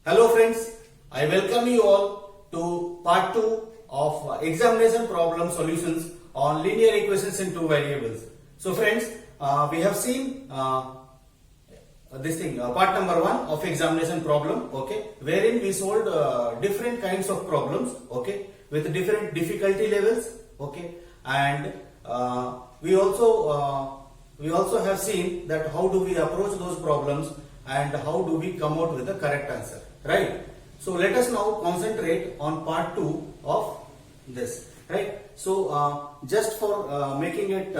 Hello friends, I welcome you all to part 2 of examination problem solutions on linear equations in two variables. So friends, we have seen part number 1 of examination problem, okay, wherein we solved different kinds of problems, okay, with different difficulty levels, okay, and we also have seen that how do we approach those problems and how do we come out with the correct answer, right? So let us now concentrate on part 2 of this, right? So just for making it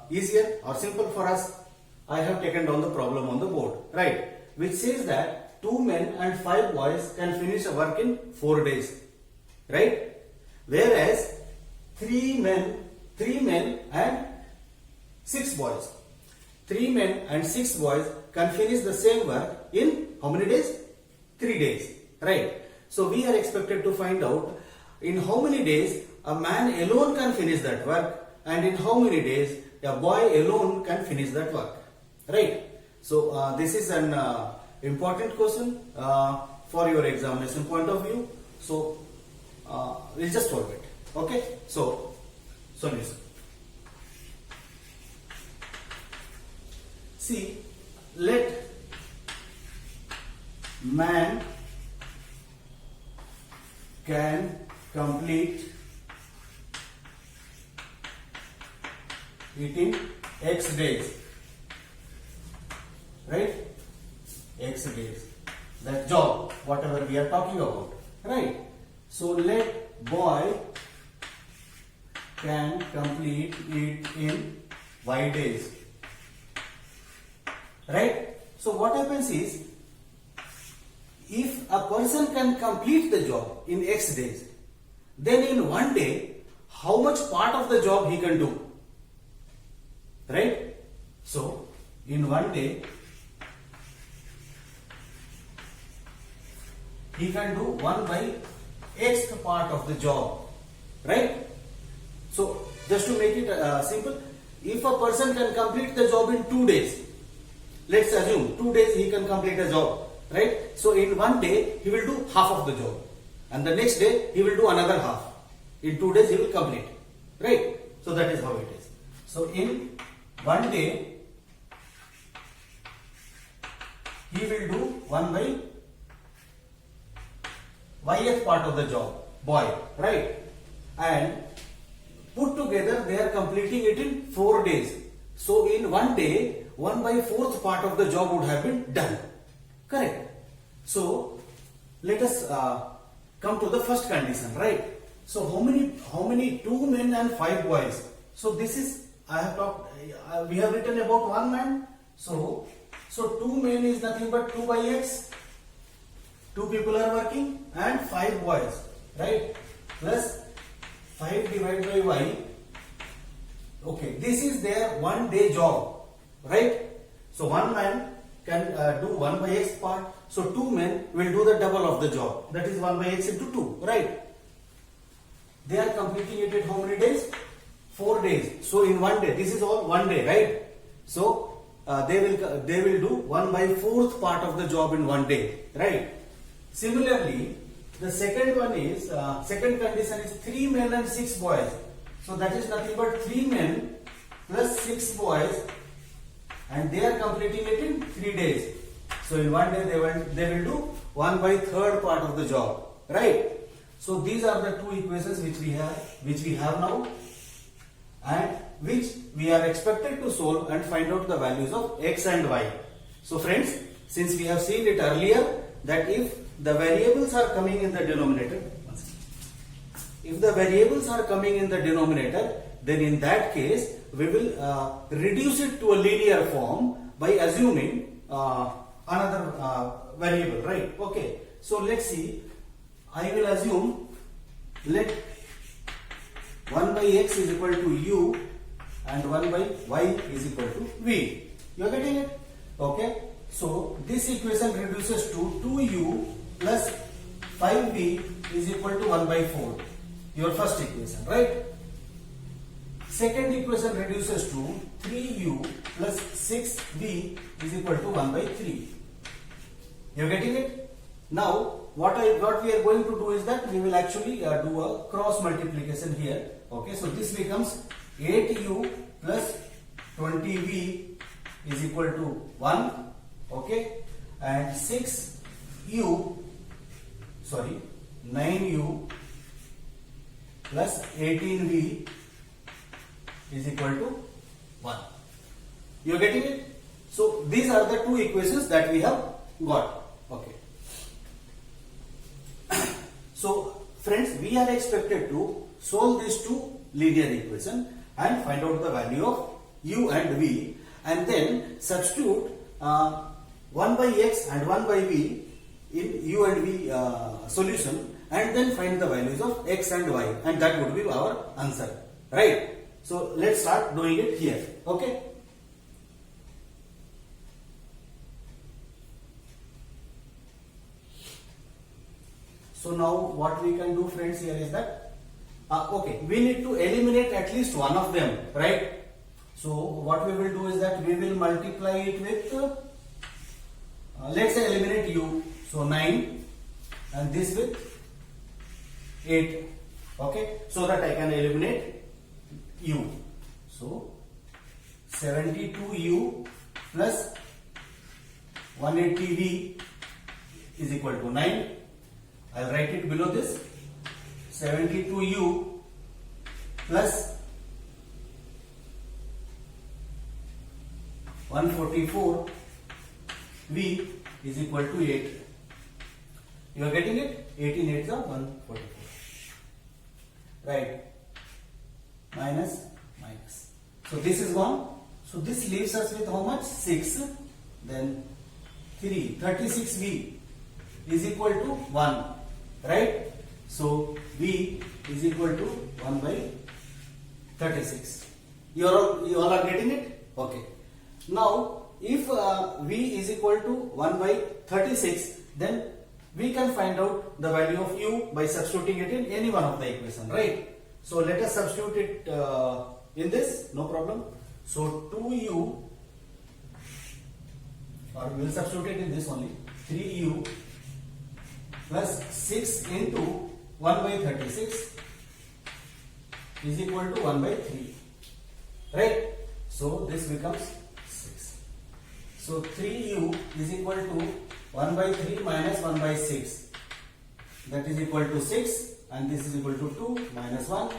easier or simple for us, I have taken down the problem on the board, right? Which says that 2 men and 5 boys can finish a work in 4 days, right? Whereas 3 men and 6 boys. 3 men and 6 boys can finish the same work in how many days? 3 days, right? So we are expected to find out in how many days a man alone can finish that work and in how many days a boy alone can finish that work, right? So this is an important question for your examination point of view. So we'll just solve it, okay? So solution. See, let man can complete it in X days, right? X days. That job, whatever we are talking about, right? So let boy can complete it in Y days. Right? So what happens is, if a person can complete the job in X days, then in 1 day, how much part of the job he can do? Right? So, in 1 day, he can do 1 by X part of the job. Right? So, just to make it simple, if a person can complete the job in 2 days, let's assume 2 days he can complete a job, right? So in 1 day he will do half of the job and the next day he will do another half. In 2 days he will complete, right? So that is how it is. So in 1 day he will do 1 by YF part of the job, boy, right? And put together they are completing it in 4 days. So in 1 day 1 by 4th part of the job would have been done. Correct. So let us come to the first condition, right? So how many 2 men and 5 boys? So this is, I have talked, we have written about 1 man. So 2 men is nothing but 2 by X. 2 people are working and 5 boys, right? Plus 5 divided by Y. Okay, this is their 1 day job. Right? So 1 man can do 1 by X part. So 2 men will do the double of the job. That is 1 by X into 2. Right? They are completing it in how many days? 4 days. So in 1 day, this is all 1 day, right? So they will do 1 by 4th part of the job in 1 day. Right? Similarly, the second one is, second condition is 3 men and 6 boys. So that is nothing but 3 men plus 6 boys. And they are completing it in 3 days. So in 1 day they will do 1 by 3rd part of the job, right? So these are the 2 equations which we have now, and which we are expected to solve and find out the values of X and Y. So friends, since we have seen it earlier that if the variables are coming in the denominator, then in that case we will reduce it to a linear form by assuming another variable, right? Okay, so let's see. I will assume, let 1 by X is equal to U and 1 by Y is equal to V. You are getting it? Okay, so this equation reduces to 2U plus 5V is equal to 1 by 4. Your first equation, right? Second equation reduces to 3u plus 6v is equal to 1 by 3. You are getting it? Now what we are going to do is that we will actually do a cross multiplication here. Okay, so this becomes 8u plus 20v is equal to 1. Okay, and 9u plus 18v is equal to 1. You are getting it? So these are the two equations that we have got. Okay. So friends, we are expected to solve these two linear equations and find out the value of u and v, and then substitute 1 by x and 1 by v in u and v solution, and then find the values of x and y, and that would be our answer, right? So let's start doing it here. Okay. So now what we can do, friends, here is that okay, we need to eliminate at least one of them, right? So what we will do is that we will multiply it with let's say eliminate u, so 9, and this with 8. Okay, so that I can eliminate u. So 72u plus 180v is equal to 9. I'll write it below this. 72u plus 144v is equal to 8. You are getting it? 18 8s are 144. Right? Minus. So this is 1. So this leaves us with how much? 6. Then 3. 36v is equal to 1. Right? So v is equal to 1 by 36. You all are getting it? Okay. Now if v is equal to 1 by 36, then we can find out the value of u by substituting it in any one of the equation, right? So let us substitute it in this, no problem. So 2u, or we will substitute it in this only, 3u plus 6 into 1 by 36 is equal to 1 by 3, right? So this becomes 6. So 3u is equal to 1 by 3 minus 1 by 6, that is equal to 6, and this is equal to 2 minus 1,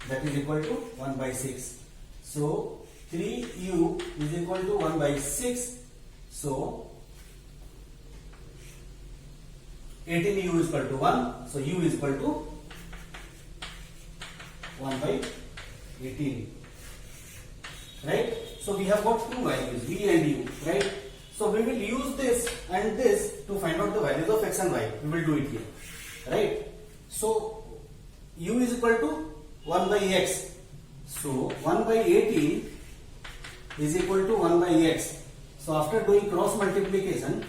that is equal to 1 by 6. So 3u is equal to 1 by 6. So 18u is equal to 1. So u is equal to 1 by 18. Right? So we have got two values, v and u. Right? So we will use this and this to find out the values of x and y. We will do it here. Right? So u is equal to 1 by x. So 1 by 18 is equal to 1 by x. So after doing cross multiplication,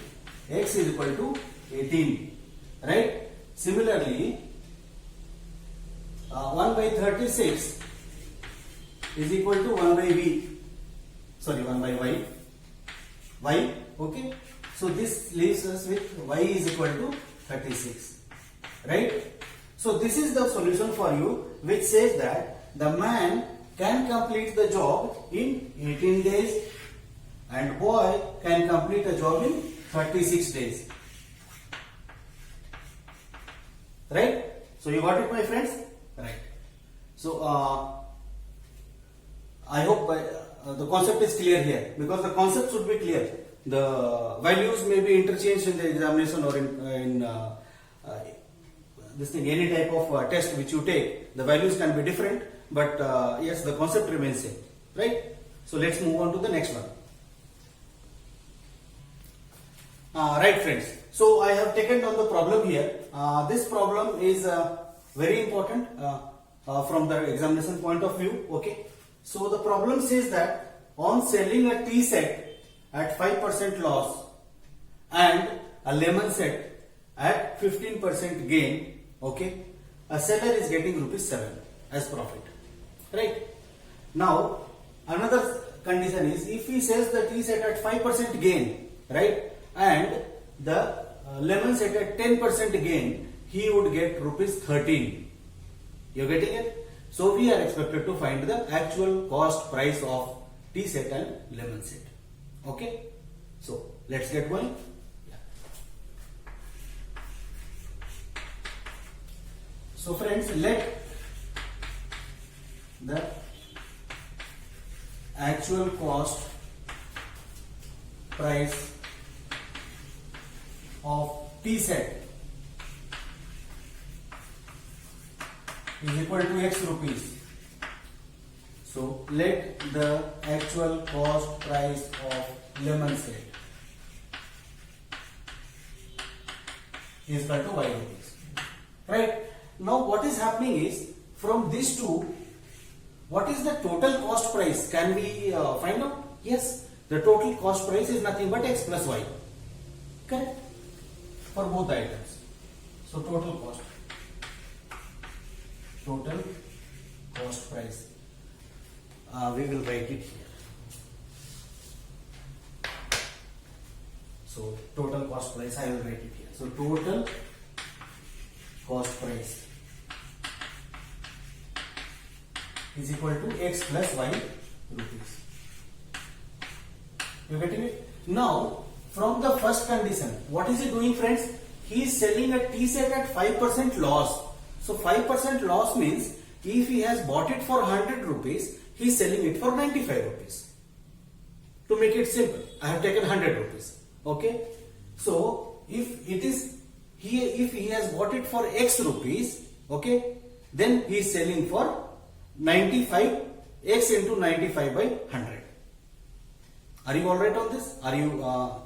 x is equal to 18. Right? Similarly, 1 by 36 is equal to 1 by v. Sorry, 1 by y. Y. Okay. So this leaves us with y is equal to 36. Right? So this is the solution for you, which says that the man can complete the job in 18 days and boy can complete a job in 36 days. Right? So you got it, my friends? Right. So I hope the concept is clear here, because the concept should be clear. The values may be interchanged in the examination or in this thing, any type of test which you take. The values can be different, but yes, the concept remains same. Right? So let's move on to the next one. Right, friends. So I have taken down the problem here. This problem is very important from the examination point of view. Okay. So the problem says that on selling a tea set at 5% loss and a lemon set at 15% gain, okay, a seller is getting ₹7 as profit. Right? Now another condition is if he sells the tea set at 5% gain, right, and the lemon set at 10% gain, he would get rupees 13. You're getting it? So we are expected to find the actual cost price of tea set and lemon set. Okay? So let's get going. Yeah. So friends, let the actual cost price of tea set is equal to X rupees. So let the actual cost price of lemon set is equal to Y rupees. Right? Now what is happening is, from these two, what is the total cost price? Can we find out? Yes, the total cost price is nothing but X plus Y. Correct? For both items. So total cost price. We will write it here. So total cost price, I will write it here. So total cost price is equal to X plus Y rupees. You getting it? Now, from the first condition, what is he doing, friends? He is selling a tea set at 5% loss. So 5% loss means if he has bought it for 100 rupees, he is selling it for 95 rupees. To make it simple, I have taken 100 rupees. Okay? So if he has bought it for X rupees, okay, then he is selling for 95, X into 95 by 100. Are you alright on this? Are you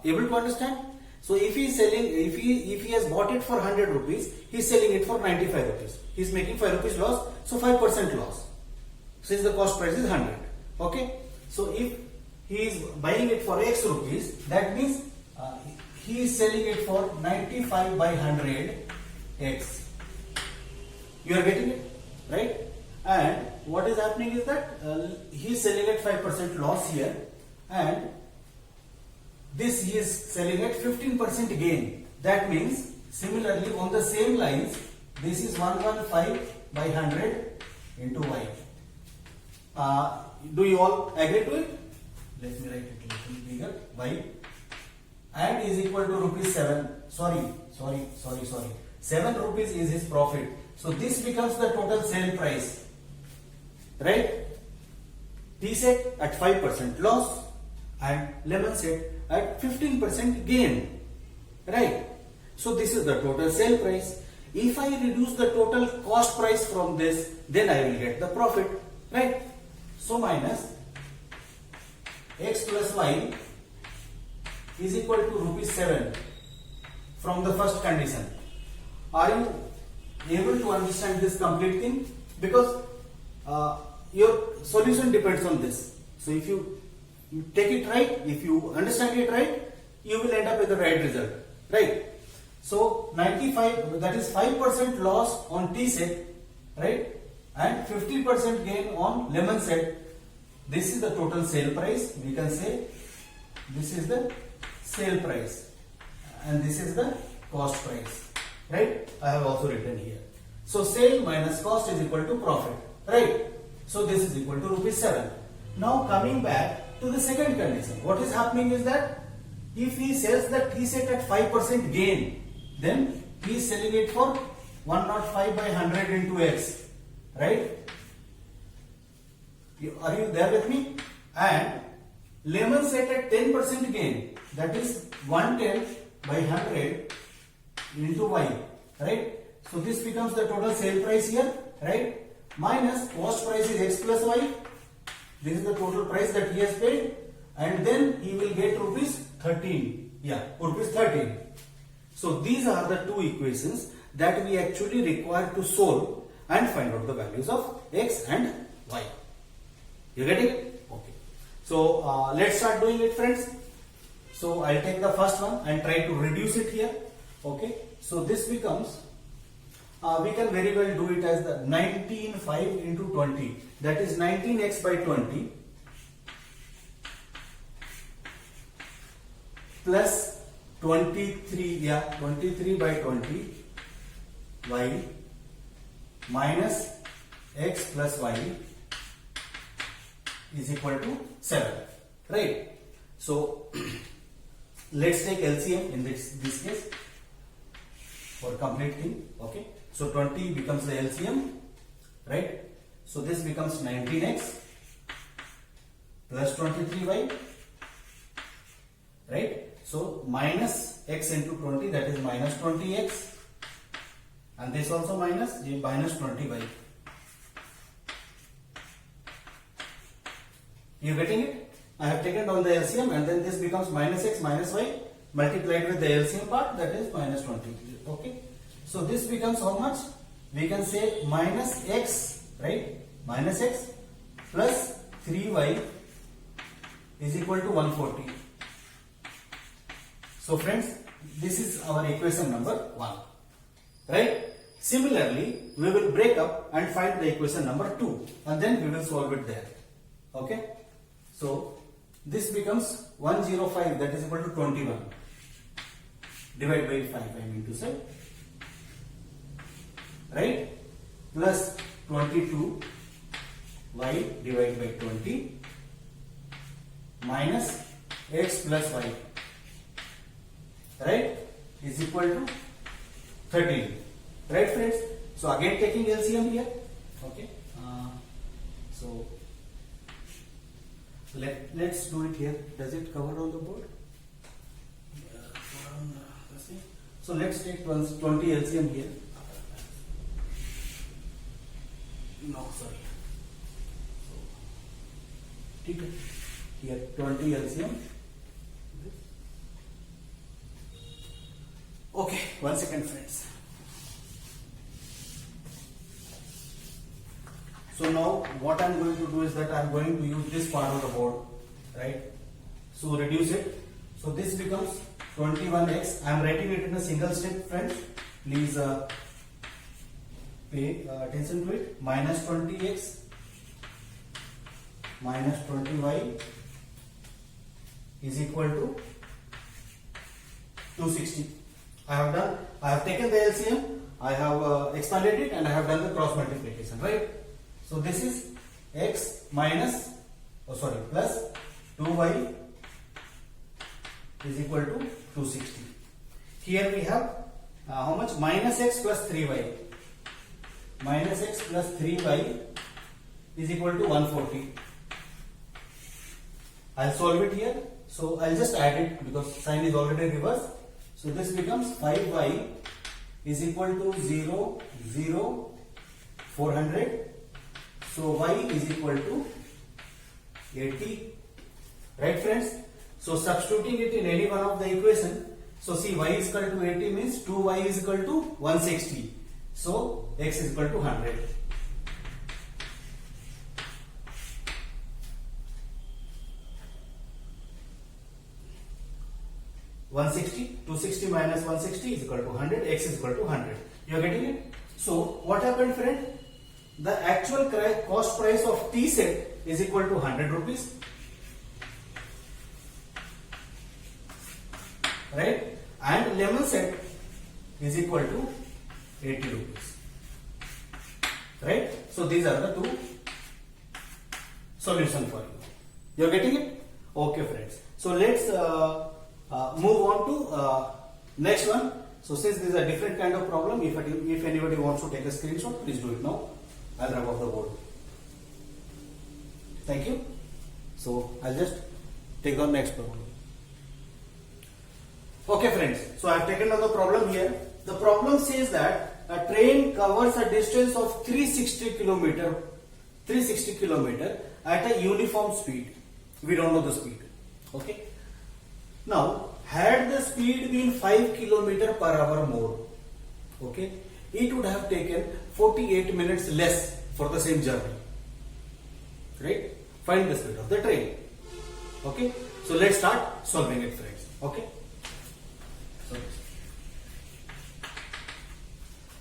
able to understand? So if he is selling, if he has bought it for 100 rupees, he is selling it for 95 rupees. He is making 5 rupees loss, so 5% loss. Since the cost price is 100. Okay? So if he is buying it for X rupees, that means he is selling it for 95 by 100 X. You are getting it? Right? And what is happening is that he is selling at 5% loss here, and this he is selling at 15% gain. That means similarly on the same lines, this is 115 by 100 into Y. Do you all agree to it? Let me write it a little bigger. Y and is equal to rupees 7. Sorry. 7 rupees is his profit. So this becomes the total sale price. Right? Tea set at 5% loss and lemon set at 15% gain. Right? So this is the total sale price. If I reduce the total cost price from this, then I will get the profit. Right? So minus X plus Y is equal to rupees 7 from the first condition. Are you able to understand this complete thing? Because your solution depends on this. So if you take it right, if you understand it right, you will end up with the right result. Right? So 95, that is 5% loss on tea set, right? And 50% gain on lemon set. This is the total sale price. We can say this is the sale price and this is the cost price. Right? I have also written here. So sale minus cost is equal to profit. Right? So this is equal to rupees 7. Now coming back to the second condition. What is happening is that if he sells the tea set at 5% gain, then he is selling it for 105 by 100 into X. Right? Are you there with me? And lemon set at 10% gain, that is 110 by 100 into Y. Right? So this becomes the total sale price here. Right? Minus cost price is X plus Y. This is the total price that he has paid. And then he will get rupees 13. Yeah, rupees 13. So these are the two equations that we actually require to solve and find out the values of X and Y. You getting it? Okay. So let's start doing it, friends. So I'll take the first one and try to reduce it here. Okay. So this becomes, we can very well do it as the 19.5 into 20. That is 19x by 20 plus 23 by 20 y minus x plus y is equal to 7, right? So let's take LCM in this case for complete thing. Okay, so 20 becomes the LCM, right? So this becomes 19x plus 23y, right? So minus x into 20, that is minus 20x, and this also minus 20y. You getting it? I have taken down the LCM, and then this becomes minus x minus y multiplied with the LCM part, that is minus 20. Okay, so this becomes how much? We can say minus x, right? Minus x plus 3y is equal to 140. So friends, this is our equation number 1, right? Similarly, we will break up and find the equation number 2, and then we will solve it there. Okay, so this becomes 105, that is equal to 21 divided by 5, I mean to say, right? Plus 22 y divided by 20 minus x plus y, right, is equal to 13, right friends? So again taking LCM here. Okay, so let's do it here. Does it cover on the board? So let's take 20 LCM here. No, sorry. So, here 20 LCM. Okay, 1 second friends. So now what I am going to do is that I am going to use this part of the board, right? So reduce it. So this becomes 21x. I am writing it in a single step, friends. Please pay attention to it. Minus 20x minus 20y is equal to 260. I have taken the LCM, I have expanded it, and I have done the cross multiplication, right? So this is x minus, plus 2y is equal to 260. Here we have how much? Minus x plus 3y. Minus x plus 3y is equal to 140. I'll solve it here. So I'll just add it because sign is already reversed. So this becomes 5y is equal to 0, 0, 400. So y is equal to 80. Right friends? So substituting it in any one of the equation. So see, y is equal to 80 means 2y is equal to 160. So x is equal to 100. (160) 260 minus 160 is equal to 100. X is equal to 100. You are getting it? So what happened, friend? The actual cost price of tea set is equal to 100 rupees. Right? And lemon set is equal to 80 rupees. Right? So these are the two solutions for you. You are getting it? Okay, friends. So let's move on to next one. So since this is a different kind of problem, if anybody wants to take a screenshot, please do it now. I'll rub off the board. Thank you. So I'll just take the next problem. Okay friends, so I have taken down the problem here. The problem says that a train covers a distance of 360 kilometer at a uniform speed. We don't know the speed. Okay. Now, had the speed been 5 km per hour more, okay, it would have taken 48 minutes less for the same journey. Right? Find the speed of the train. Okay. So let's start solving it, friends. Okay. So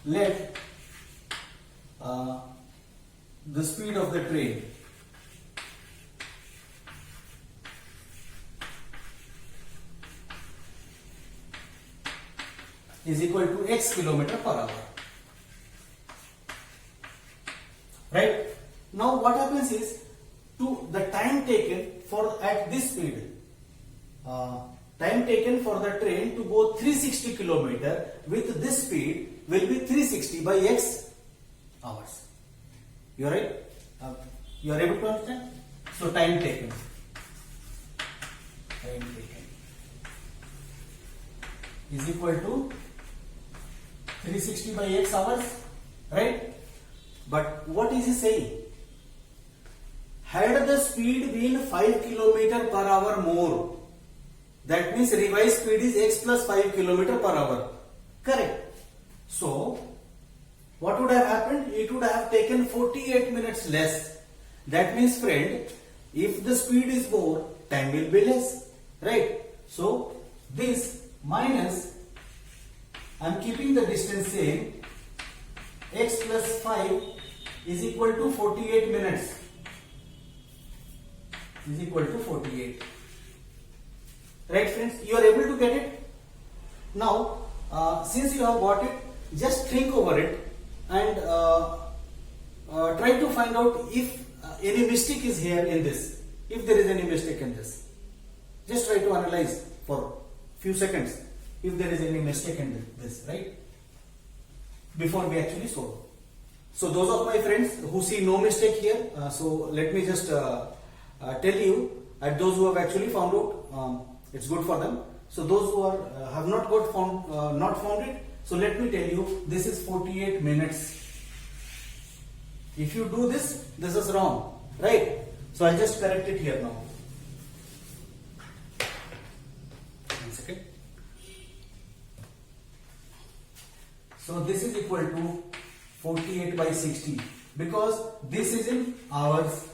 let the speed of the train is equal to x kilometer per hour. Right? Now what happens is, to the time taken for at this speed, time taken for the train to go 360 kilometer with this speed will be 360 by x hours. You are right? You are able to understand? So time taken. Time taken is equal to 360 by x hours, right? But what is he saying? Had the speed been 5 kilometer per hour more, that means revised speed is x plus 5 kilometer per hour. Correct. So, what would have happened? It would have taken 48 minutes less. That means, friend, if the speed is more, time will be less. Right? So, this minus, I am keeping the distance same, x plus 5 is equal to 48 minutes. Is equal to 48. Right, friends? You are able to get it? Now, since you have got it, just think over it and try to find out if any mistake is here in this. If there is any mistake in this, just try to analyze for few seconds if there is any mistake in this, right? Before we actually solve. So those of my friends who see no mistake here, so let me just tell you, at those who have actually found out, it's good for them. So those who are have not found it, so let me tell you, this is 48 minutes. If you do this is wrong, right? So I'll just correct it here now. One second. So this is equal to 48 by 60 because this is in hours.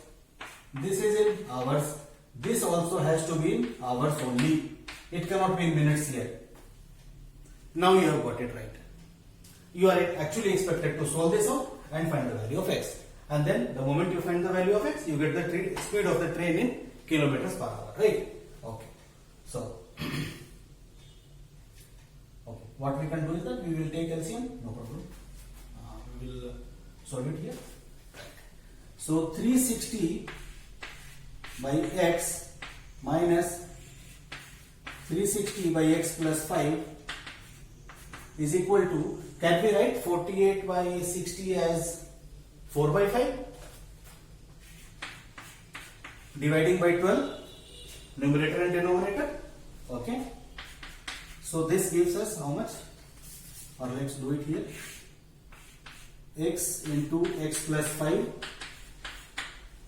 This is in hours. This also has to be in hours only. It cannot be in minutes here. Now you have got it right. You are actually expected to solve this out and find the value of x. And then the moment you find the value of x, you get the speed of the train in kilometers per hour. Right? Okay. So, okay. What we can do is that we will take LCM. No problem. We will solve it here. So 360 by x minus 360 by x plus 5 is equal to, can we write 48 by 60 as 4 by 5? Dividing by 12, numerator and denominator. Okay. So this gives us how much? Or let's do it here. X into x plus 5.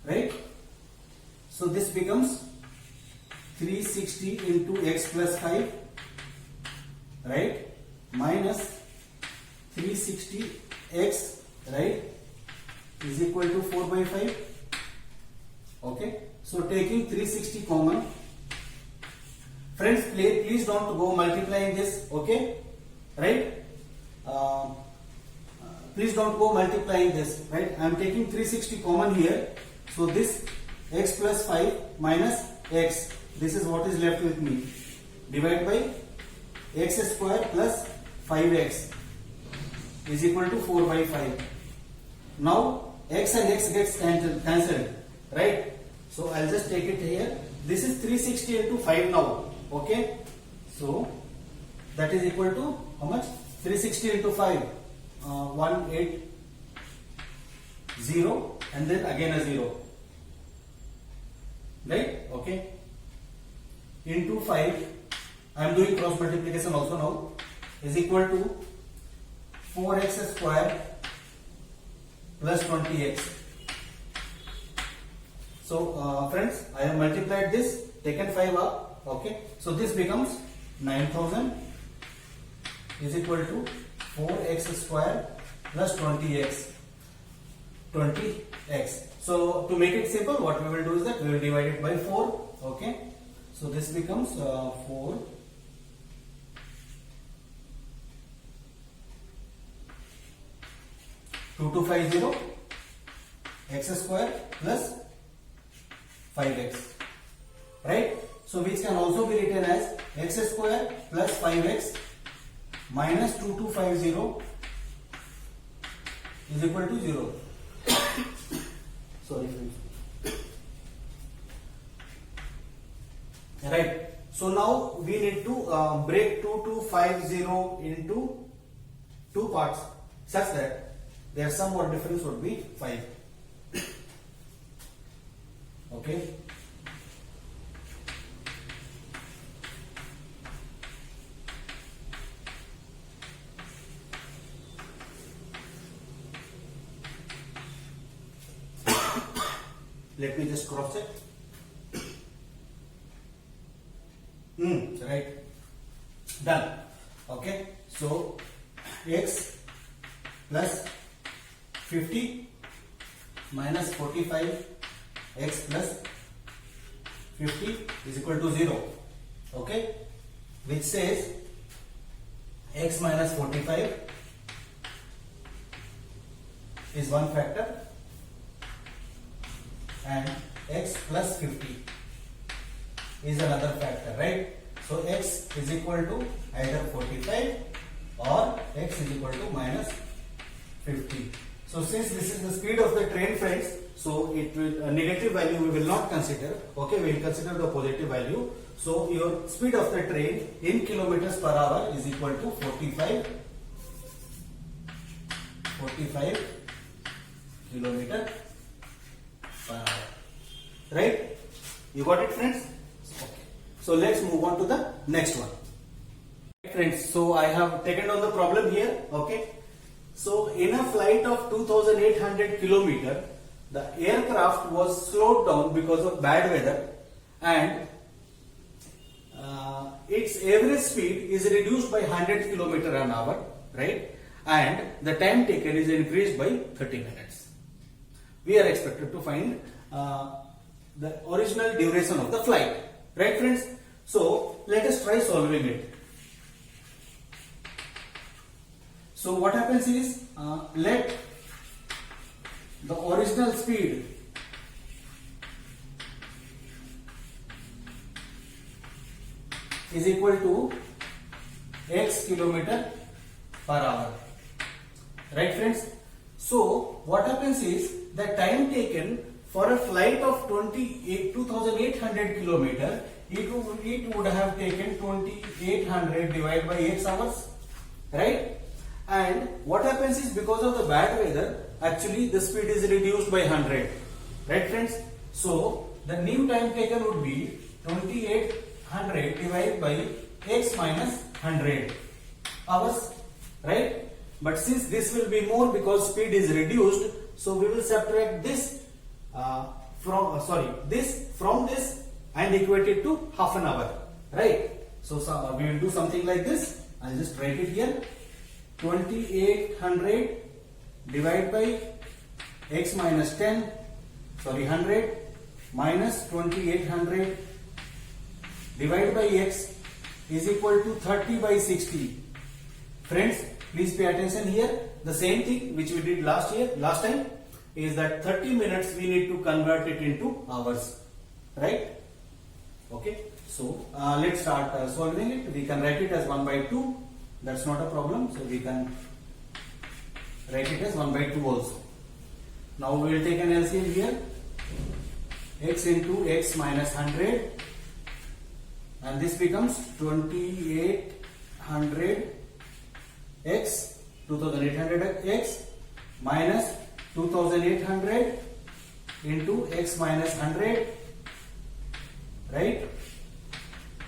Right? So this becomes 360 into x plus 5, right, minus 360x, right, is equal to 4 by 5. Okay. So taking 360 common, friends, please don't go multiplying this. Okay, right? Please don't go multiplying this. Right? I am taking 360 common here. So this x plus 5 minus x, this is what is left with me. Divide by x square plus 5x is equal to 4 by 5. Now x and x gets cancelled, right? So I'll just take it here. This is 360 into 5 now. Okay. So that is equal to how much? 360 into 5. 180 and then again a 0. Right? Okay. Into 5. I am doing cross multiplication also now. Is equal to 4x square plus 20x. So friends, I have multiplied this, taken 5 up. Okay. So this becomes 9000 is equal to 4x square plus 20x. So to make it simple, what we will do is that we will divide it by 4. Okay. So this becomes 4 2250 x square plus 5x, right? So which can also be written as x square plus 5x minus 2250 is equal to 0. Sorry friends. Right. So now we need to break 2250 into two parts such that their sum or difference would be 5. Okay. Let me just cross check. Right. Done. Okay. So x plus 50 minus 45 x plus 50 is equal to 0. Okay. Which says x minus 45 is one factor and x plus 50 is another factor, right? So x is equal to either 45 or x is equal to minus 50. So since this is the speed of the train, friends, so it will a negative value we will not consider. Okay, we will consider the positive value. So your speed of the train in kilometers per hour is equal to 45 kilometer per hour. Right? You got it, friends? Okay. So let's move on to the next one. Friends, so I have taken down the problem here. Okay. So in a flight of 2800 kilometer, the aircraft was slowed down because of bad weather and its average speed is reduced by 100 kilometer an hour, right? And the time taken is increased by 30 minutes. We are expected to find the original duration of the flight, right, friends? So let us try solving it. So what happens is, let the original speed is equal to x kilometer per hour, right, friends? So what happens is, the time taken for a flight of 2800 kilometer, it would have taken 2800 divided by 8 hours, right? And what happens is, because of the bad weather, actually the speed is reduced by 100, right, friends? So the new time taken would be 2800 divided by x minus 100 hours, right? But since this will be more because speed is reduced, so we will subtract this from this and equate it to half an hour, right? So we will do something like this. I'll just write it here. 2800 divided by x minus 100 minus 2800 divided by x is equal to 30 by 60. Friends, please pay attention here. The same thing which we did last time is that 30 minutes we need to convert it into hours, right? Okay, so let's start solving it. We can write it as 1 by 2. That's not a problem. So we can write it as 1 by 2 also. Now we will take an LCM here. X into x minus 100, and this becomes 2800 x 2800 x minus 2800 into x minus 100, right,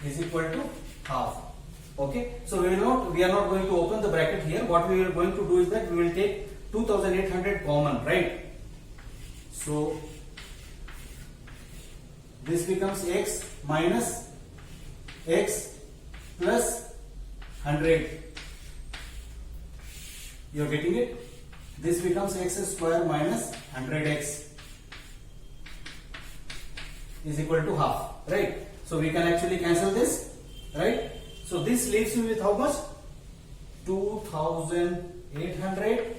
is equal to half. Okay, so we are not going to open the bracket here. What we are going to do is that we will take 2800 common, right? So this becomes x minus x plus 100. You are getting it? This becomes x square minus 100x is equal to half, right? So we can actually cancel this, right? So this leaves you with how much? 2800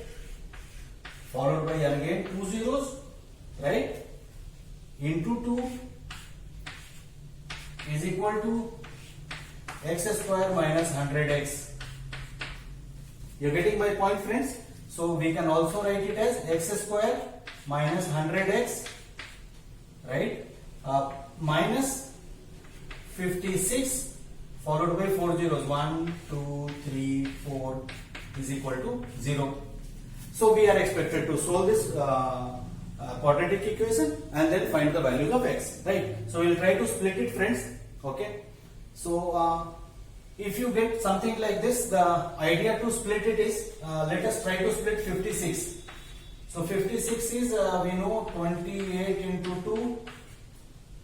followed by again 2 zeros, right? Into 2 is equal to x square minus 100x. You're getting my point, friends? So we can also write it as x square minus 100x, right? Minus 56 followed by 4 zeros. 1, 2, 3, 4 is equal to 0. So we are expected to solve this quadratic equation and then find the values of x, right? So we'll try to split it, friends. Okay. So if you get something like this, the idea to split it is, let us try to split 56. So 56 is, we know 28 into 2,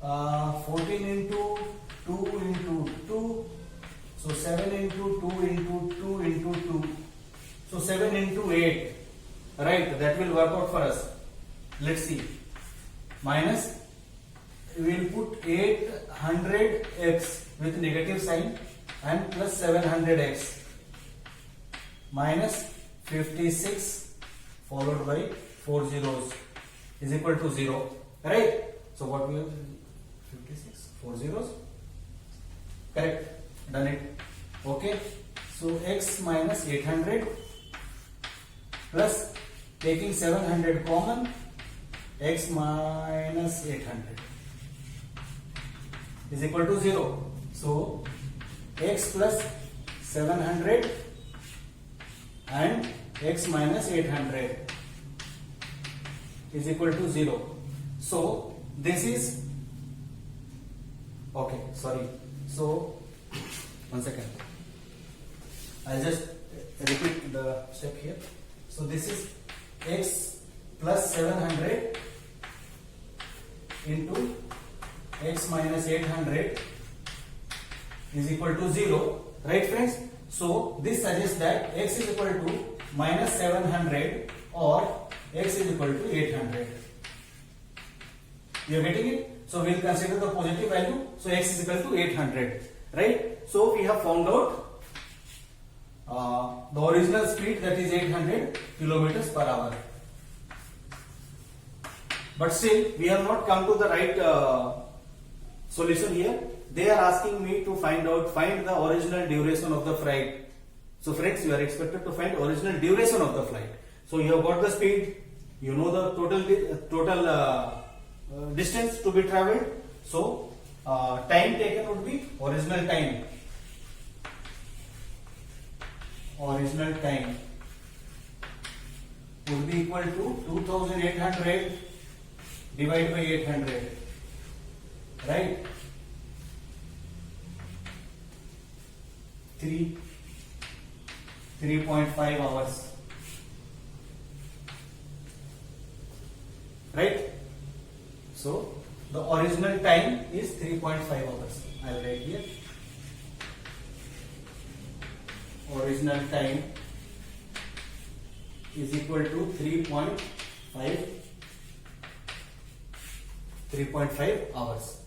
14 into 2 into 2, so 7 into 2 into 2 into 2, so 7 into 8, right? That will work out for us. Let's see. Minus, we will put 800x with negative sign and plus 700x minus 56 followed by 4 zeros is equal to 0, right? So what we have, 56, 4 zeros, correct, done it. Okay, so x minus 800 plus taking 700 common, x minus 800 is equal to 0. So x plus 700 and x minus 800 is equal to 0. So this is, okay, sorry. So 1 second. I'll just repeat the step here. So this is x plus 700 into x minus 800 is equal to 0, right, friends? So this suggests that x is equal to minus 700 or x is equal to 800. You are getting it? So we will consider the positive value. So x is equal to 800, right? So we have found out the original speed, that is 800 kilometers per hour. But still we have not come to the right solution here. They are asking me to find the original duration of the flight. So friends, you are expected to find original duration of the flight. So you have got the speed, you know the total distance to be traveled. So time taken would be original time. Original time would be equal to 2800 divided by 800, right? 3.5 hours, right? So the original time is 3.5 hours. I will write here. Original time is equal to 3.5 hours.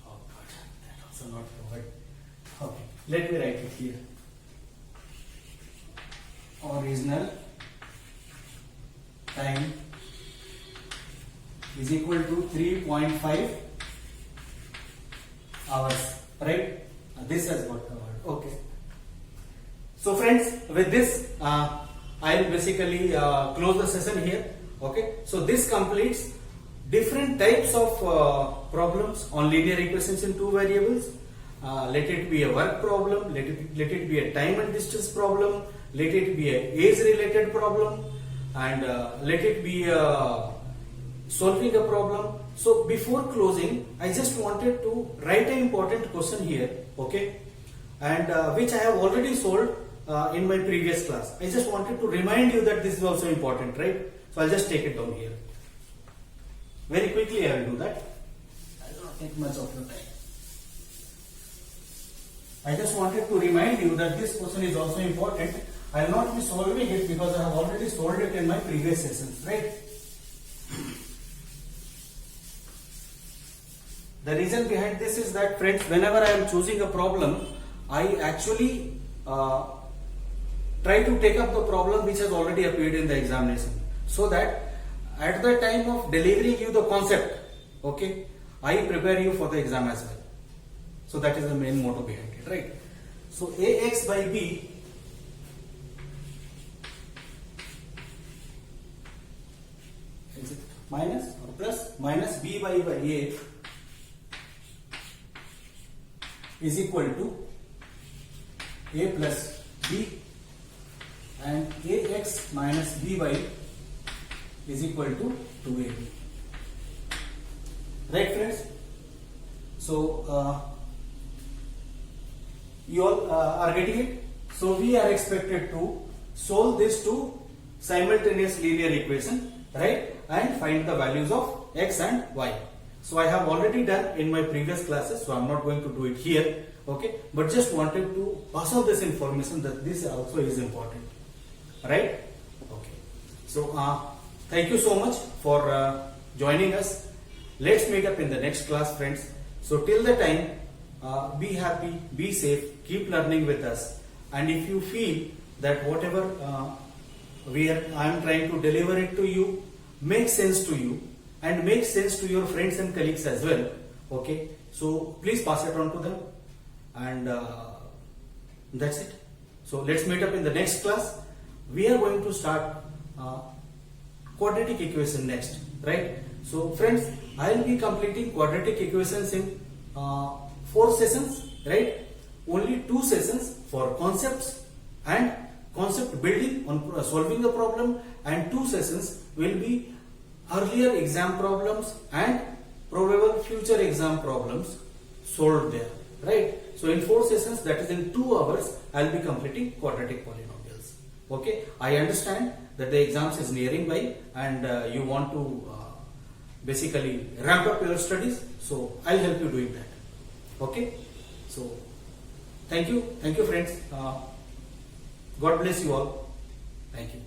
Oh God, that also not covered. Okay, let me write it here. Original time is equal to 3.5 hours, right? This has got covered. Okay. So friends, with this I will basically close the session here. Okay. So this completes different types of problems on linear equations in two variables. Let it be a work problem, let it be a time and distance problem, let it be a age related problem, and let it be solving a problem. So before closing, I just wanted to write an important question here, okay, and which I have already solved in my previous class. I just wanted to remind you that this is also important, right? So I'll just take it down here. Very quickly I will do that. I will not take much of your time. I just wanted to remind you that this question is also important. I will not be solving it because I have already solved it in my previous sessions, right? The reason behind this is that, friends, whenever I am choosing a problem, I actually try to take up the problem which has already appeared in the examination, so that at the time of delivering you the concept, okay, I prepare you for the exam as well. So that is the main motto behind it, right? So ax by b minus or plus minus by a is equal to a plus b, and ax minus by is equal to 2ab. Right, friends? So you all are getting it. So we are expected to solve this to simultaneous linear equation, right, and find the values of x and y. So I have already done in my previous classes, so I am not going to do it here, okay, but just wanted to pass on this information that this also is important, right? Okay. So thank you so much for joining us. Let's meet up in the next class, friends. So till the time, be happy, be safe, keep learning with us, and if you feel that whatever I am trying to deliver it to you makes sense to you and makes sense to your friends and colleagues as well, okay, so please pass it on to them, and that's it. So let's meet up in the next class. We are going to start quadratic equation next, right? So friends, I will be completing quadratic equations in 4 sessions, right? Only 2 sessions for concepts and concept building on solving the problem, and 2 sessions will be earlier exam problems and probable future exam problems solved there, right? So in 4 sessions, that is in 2 hours, I will be completing quadratic polynomials. Okay, I understand that the exams is nearing by, and you want to basically ramp up your studies, so I'll help you doing that. Okay, so thank you friends. God bless you all. Thank you.